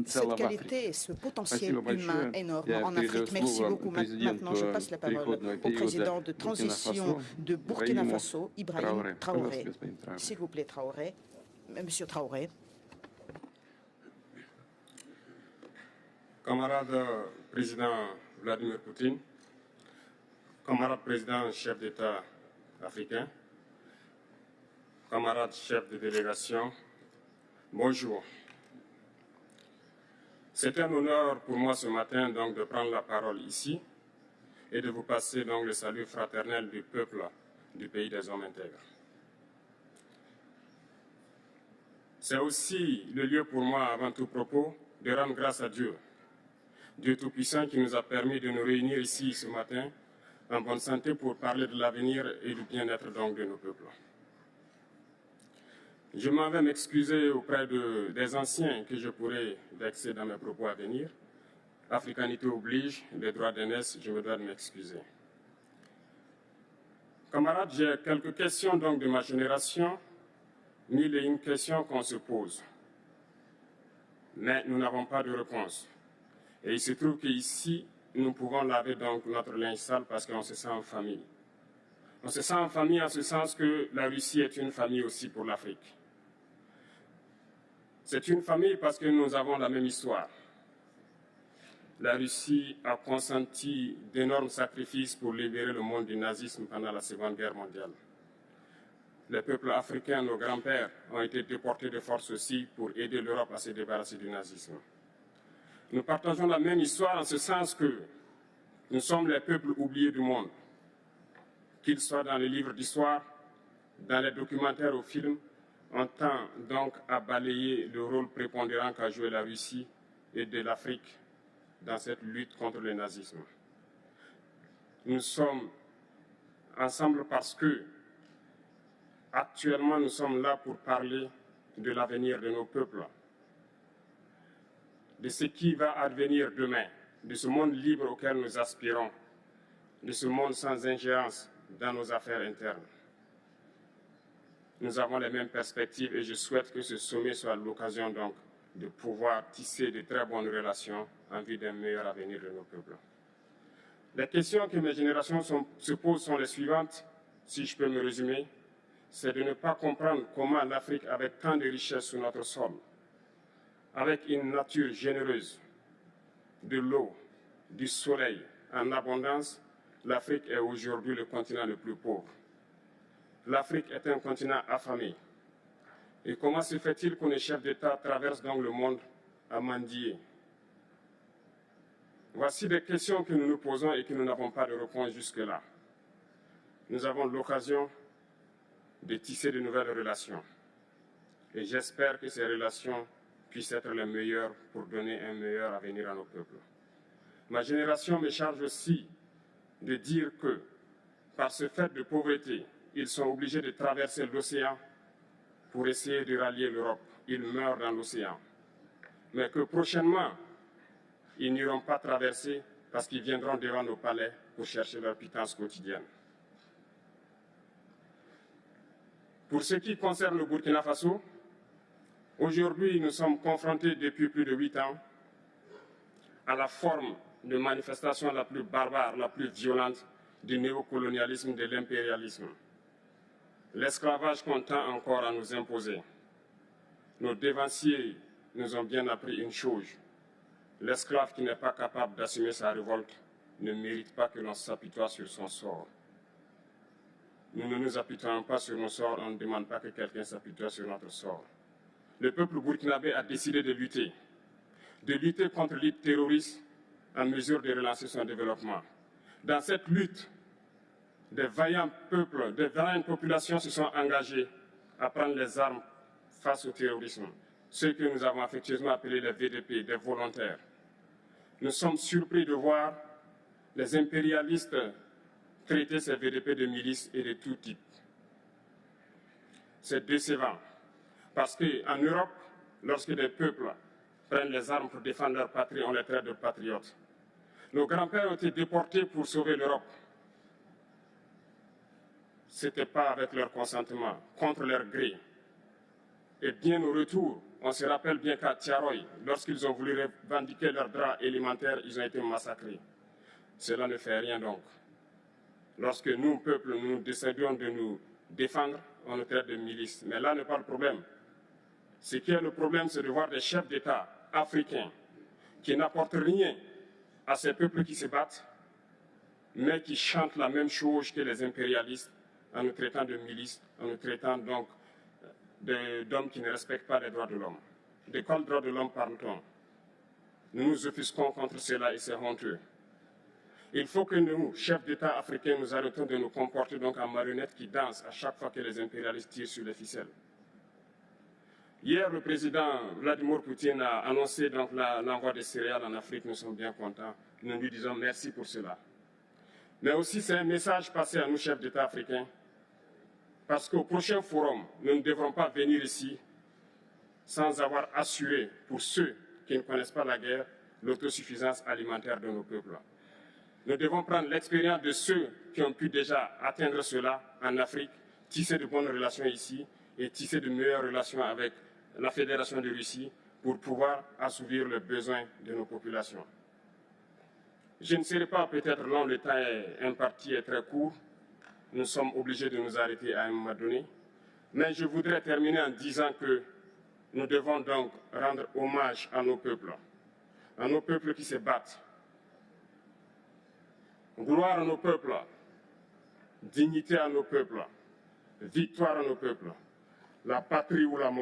cette qualité et ce potentiel humain énorme en Afrique. Merci beaucoup. Maintenant, je passe la parole au président de transition de Burkina Faso, Ibrahim Traoré. S'il vous plaît, Traoré. Monsieur Traoré. Camarade président Vladimir Poutine, camarade président chef d'État africain, camarade chef de délégation, bonjour. C'est un honneur pour moi ce matin donc de prendre la parole ici et de vous passer donc le salut fraternel du peuple du pays des hommes intègres. C'est aussi le lieu pour moi, avant tout propos, de rendre grâce à Dieu, Dieu Tout-Puissant qui nous a permis de nous réunir ici ce matin en bonne santé pour parler de l'avenir et du bien-être donc de nos peuples. Je m'en vais m'excuser auprès des anciens que je pourrais vexer dans mes propos à venir. Africanité oblige, les droits d'aînesse, je me dois de m'excuser. Camarades, j'ai quelques questions donc de ma génération, mille et une questions qu'on se pose. Mais nous n'avons pas de réponse. Et il se trouve qu'ici, nous pouvons laver donc notre linge sale parce qu'on se sent en famille. On se sent en famille en ce sens que la Russie est une famille aussi pour l'Afrique. C'est une famille parce que nous avons la même histoire. La Russie a consenti d'énormes sacrifices pour libérer le monde du nazisme pendant la Seconde Guerre mondiale. Les peuples africains, nos grands-pères, ont été déportés de force aussi pour aider l'Europe à se débarrasser du nazisme. Nous partageons la même histoire en ce sens que nous sommes les peuples oubliés du monde. Qu'ils soient dans les livres d'histoire, dans les documentaires ou films, on tend donc à balayer le rôle prépondérant qu'a joué la Russie et de l'Afrique dans cette lutte contre le nazisme. Nous sommes ensemble parce que, actuellement, nous sommes là pour parler de l'avenir de nos peuples, de ce qui va advenir demain, de ce monde libre auquel nous aspirons, de ce monde sans ingérence dans nos affaires internes. Nous avons les mêmes perspectives et je souhaite que ce sommet soit l'occasion donc de pouvoir tisser de très bonnes relations en vue d'un meilleur avenir de nos peuples. Les questions que mes générations se posent sont les suivantes, si je peux me résumer, c'est de ne pas comprendre comment l'Afrique, avec tant de richesses sur notre sol, avec une nature généreuse, de l'eau, du soleil en abondance, l'Afrique est aujourd'hui le continent le plus pauvre. L'Afrique est un continent affamé. Et comment se fait-il que les chefs d'État traversent donc le monde à mendier? Voici des questions que nous nous posons et que nous n'avons pas de réponse jusque-là. Nous avons l'occasion de tisser de nouvelles relations. Et j'espère que ces relations puissent être les meilleures pour donner un meilleur avenir à nos peuples. Ma génération me charge aussi de dire que, par ce fait de pauvreté, ils sont obligés de traverser l'océan pour essayer de rallier l'Europe. Ils meurent dans l'océan. Mais que prochainement, ils n'iront pas traverser parce qu'ils viendront devant nos palais pour chercher leur pitance quotidienne. Pour ce qui concerne le Burkina Faso, aujourd'hui, nous sommes confrontés depuis plus de 8 ans à la forme de manifestation la plus barbare, la plus violente du néocolonialisme, de l'impérialisme. L'esclavage qu'on tend encore à nous imposer. Nos dévanciers nous ont bien appris une chose. L'esclave qui n'est pas capable d'assumer sa révolte ne mérite pas que l'on s'apitoie sur son sort. Nous ne nous apitoyons pas sur nos sorts, on ne demande pas que quelqu'un s'apitoie sur notre sort. Le peuple burkinabé a décidé de lutter contre l'île terroriste en mesure de relancer son développement. Dans cette lutte, des vaillants peuples, des vaillantes populations se sont engagées à prendre les armes face au terrorisme, ceux que nous avons affectueusement appelés les VDP, des volontaires. Nous sommes surpris de voir les impérialistes traiter ces VDP de milices et de tout type. C'est décevant, parce qu'en Europe, lorsque des peuples prennent les armes pour défendre leur patrie, on les traite de patriotes. Nos grands-pères ont été déportés pour sauver l'Europe. Ce n'était pas avec leur consentement, contre leur gré. Et bien au retour, on se rappelle bien qu'à Tiaroy, lorsqu'ils ont voulu revendiquer leurs droits élémentaires, ils ont été massacrés. Cela ne fait rien donc. Lorsque nous, peuple, nous décidons de nous défendre, on nous traite de milices. Mais là n'est pas le problème. Ce qui est le problème, c'est de voir des chefs d'État africains qui n'apportent rien à ces peuples qui se battent, mais qui chantent la même chose que les impérialistes en nous traitant de milices, en nous traitant donc d'hommes qui ne respectent pas les droits de l'homme. De quels droits de l'homme parle-t-on? Nous nous offusquons contre cela et c'est honteux. Il faut que nous, chefs d'État africains, nous arrêtons de nous comporter donc en marionnettes qui dansent à chaque fois que les impérialistes tirent sur les ficelles. Hier, le président Vladimir Poutine a annoncé donc l'envoi des céréales en Afrique. Nous sommes bien contents. Nous lui disons merci pour cela. Mais aussi, c'est un message passé à nous, chefs d'État africains, parce qu'au prochain forum, nous ne devrons pas venir ici sans avoir assuré, pour ceux qui ne connaissent pas la guerre, l'autosuffisance alimentaire de nos peuples. Nous devons prendre l'expérience de ceux qui ont pu déjà atteindre cela en Afrique, tisser de bonnes relations ici et tisser de meilleures relations avec la Fédération de Russie pour pouvoir assouvir les besoins de nos populations. Je ne serai pas peut-être long, le temps imparti est très court. Nous sommes obligés de nous arrêter à un moment donné. Mais je voudrais terminer en disant que nous devons donc rendre hommage à nos peuples qui se battent. Gloire à nos peuples, dignité à nos peuples, victoire à nos peuples, la patrie ou la mort.